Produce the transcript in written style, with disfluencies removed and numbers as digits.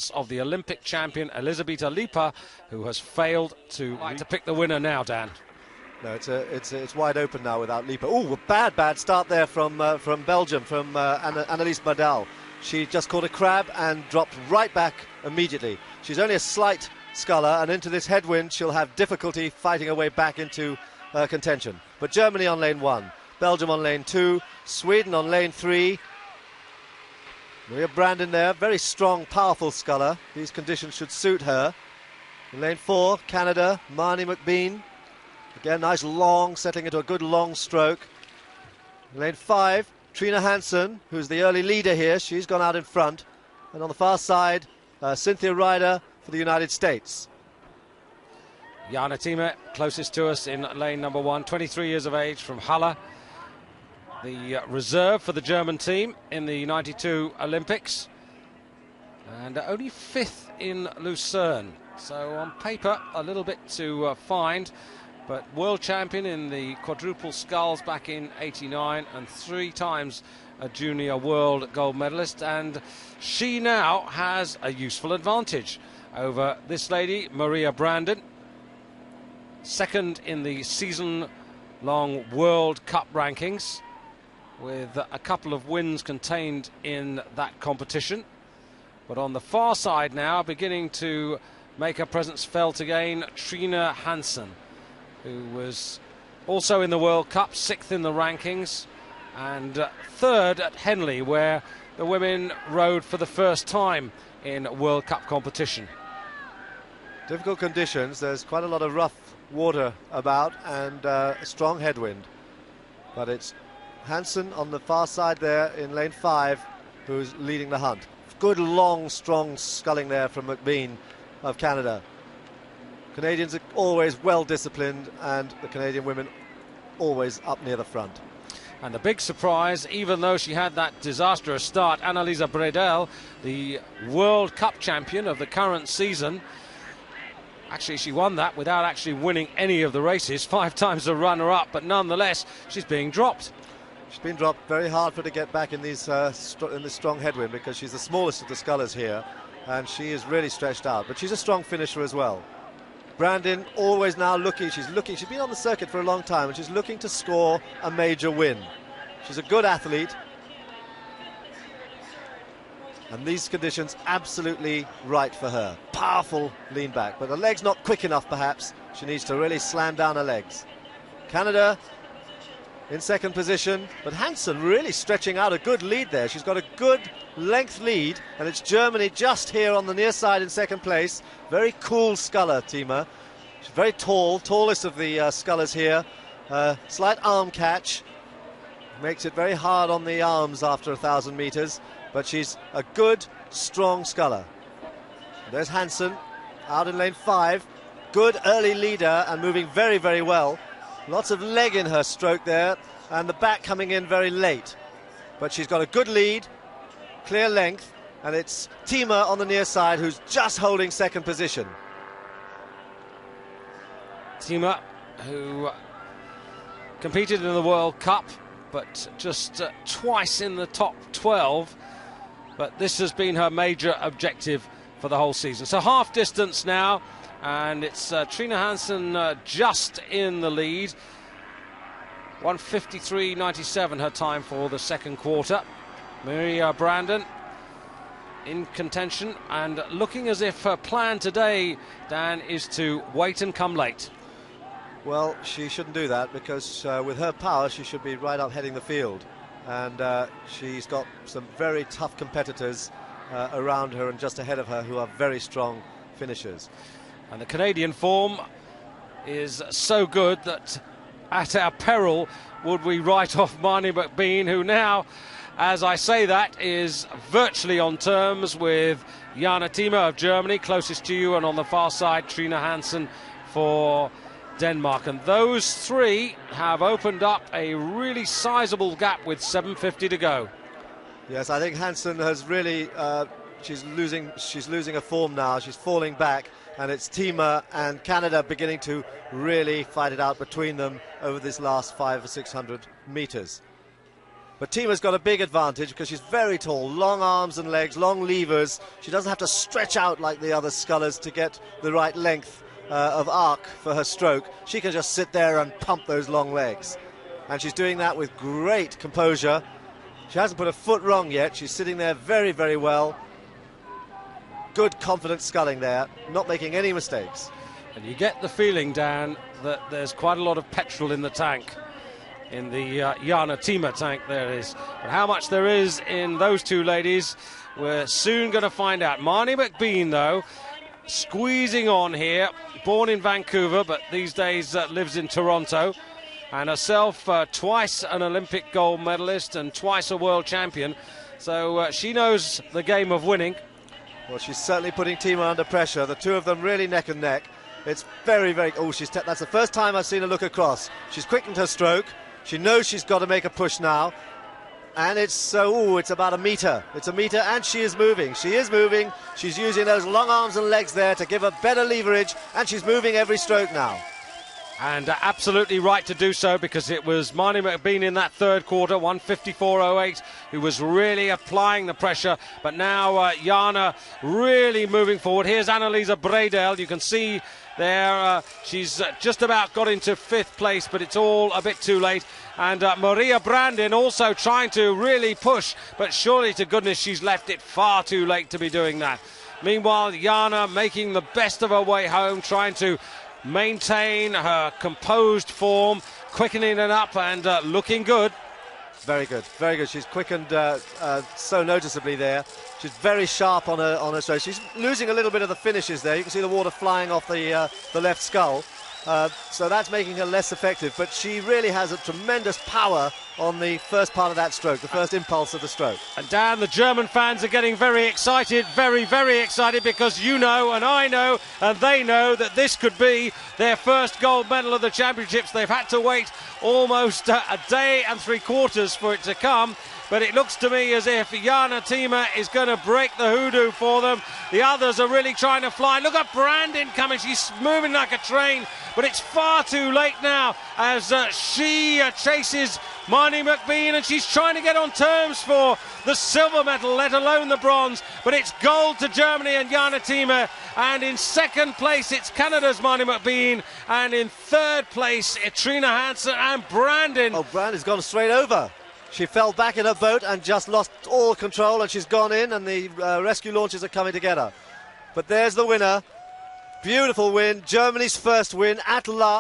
chance of the Olympic champion Elisabetta Lipa, who has failed to pick the winner now, Dan. No, it's wide open now without Lipa. Oh, a bad start there from Belgium, from Annelies Badal. She just caught a crab and dropped right back immediately. She's only a slight sculler, and into this headwind she'll have difficulty fighting her way back into contention. But Germany on lane 1, Belgium on lane 2, Sweden on lane 3. Maria Brandon there, very strong, powerful sculler. These conditions should suit her. In lane 4, Canada, Marnie McBean. Again, nice long, settling into a good long stroke. In lane 5, Trina Hansen, who's the early leader here. She's gone out in front. And on the far side, Cynthia Ryder for the United States. Jana Thieme, closest to us in lane number 1, 23 years of age, from Halle. The reserve for the German team in the 92 Olympics. And only 5th in Lucerne. So on paper, a little bit to find. But world champion in the quadruple sculls back in '89 and 3 times a junior world gold medalist. And she now has a useful advantage over this lady, Maria Brandon. 2nd in the season-long World Cup rankings, with a couple of wins contained in that competition. But on the far side now, beginning to make her presence felt again, Trina Hansen, who was also in the World Cup, 6th in the rankings, and 3rd at Henley, where the women rode for the first time in World Cup competition. Difficult conditions, there's quite a lot of rough water about and a strong headwind. But it's Hansen on the far side there in lane 5 who's leading the hunt. Good long strong sculling there from McBean of Canada. Canadians are always well disciplined, and the Canadian women always up near the front. And the big surprise, even though she had that disastrous start, Annalisa Bredel, the World Cup champion of the current season, actually she won that without actually winning any of the races, 5 times the runner-up, but nonetheless she's being dropped. She's been dropped. Very hard for her to get back in these in this strong headwind, because she's the smallest of the scullers here, and she is really stretched out. But she's a strong finisher as well. Brandon always now looking, she's been on the circuit for a long time, and she's looking to score a major win. She's a good athlete, and these conditions absolutely right for her. Powerful lean back, but the leg's not quick enough perhaps. She needs to really slam down her legs. Canada in 2nd position, but Hansen really stretching out a good lead there. She's got a good length lead, and it's Germany just here on the near side in 2nd place. Very cool sculler, Thieme. She's very tall, tallest of the scullers here. Slight arm catch, makes it very hard on the arms after 1,000 meters, but she's a good, strong sculler. There's Hansen out in lane 5. Good early leader and moving very, very well. Lots of leg in her stroke there, and the back coming in very late. But she's got a good lead, clear length, and it's Thieme on the near side who's just holding 2nd position. Thieme, who competed in the World Cup, but just twice in the top 12. But this has been her major objective for the whole season. So half distance now, and it's Trina Hansen just in the lead. 1:53.97 her time for the 2nd quarter. Maria Brandon in contention, and looking as if her plan today, Dan, is to wait and come late. Well, she shouldn't do that, because with her power she should be right up heading the field, and she's got some very tough competitors around her and just ahead of her who are very strong finishers. And the Canadian form is so good that at our peril would we write off Marnie McBean, who now, as I say that, is virtually on terms with Jana Thieme of Germany, closest to you, and on the far side Trina Hansen for Denmark. And those 3 have opened up a really sizable gap with 7:50 to go. Yes, I think Hansen has really she's losing her form now. She's falling back, and it's Thieme and Canada beginning to really fight it out between them over this last 500 or 600 meters. But Tima's got a big advantage because she's very tall, long arms and legs, long levers. She doesn't have to stretch out like the other scullers to get the right length of arc for her stroke. She can just sit there and pump those long legs. And she's doing that with great composure. She hasn't put a foot wrong yet. She's sitting there very, very well. Good, confident sculling there, not making any mistakes. And you get the feeling, Dan, that there's quite a lot of petrol in the tank. In the Jana Tima tank there is. But how much there is in those two ladies, we're soon going to find out. Marnie McBean, though, squeezing on here. Born in Vancouver, but these days lives in Toronto. And herself twice an Olympic gold medalist and twice a world champion. So she knows the game of winning. Well, she's certainly putting Tima under pressure. The two of them really neck and neck. It's very, very... Oh, that's the first time I've seen her look across. She's quickened her stroke. She knows she's got to make a push now. And it's about a metre. It's a metre, and she is moving. She is moving. She's using those long arms and legs there to give her better leverage, and she's moving every stroke now. And absolutely right to do so, because it was Marnie McBean in that third quarter, 154.08, who was really applying the pressure. But now Jana really moving forward. Here's Annalisa Bredel. You can see there she's just about got into fifth place, but it's all a bit too late. And Maria Brandin also trying to really push, but surely to goodness she's left it far too late to be doing that. Meanwhile, Jana making the best of her way home, trying to maintain her composed form, quickening it up and looking good. Very good, very good. She's quickened so noticeably there. She's very sharp on her stroke. She's losing a little bit of the finishes there. You can see the water flying off the left skull. So that's making her less effective, but she really has a tremendous power on the first part of that stroke, the first impulse of the stroke. And Dan, the German fans are getting very excited, very, very excited, because you know and I know and they know that this could be their first gold medal of the championships. They've had to wait almost a day and 3 quarters for it to come. But it looks to me as if Jana Tima is going to break the hoodoo for them. The others are really trying to fly. Look at Brandin coming. She's moving like a train, but it's far too late now as she chases Marnie McBean, and she's trying to get on terms for the silver medal, let alone the bronze. But it's gold to Germany and Jana Tima. And in second place, it's Canada's Marnie McBean. And in third place, Trina Hansen and Brandin. Oh, Brandin's gone straight over. She fell back in her boat and just lost all control, and she's gone in, and the rescue launches are coming to get her. But there's the winner. Beautiful win. Germany's first win at last.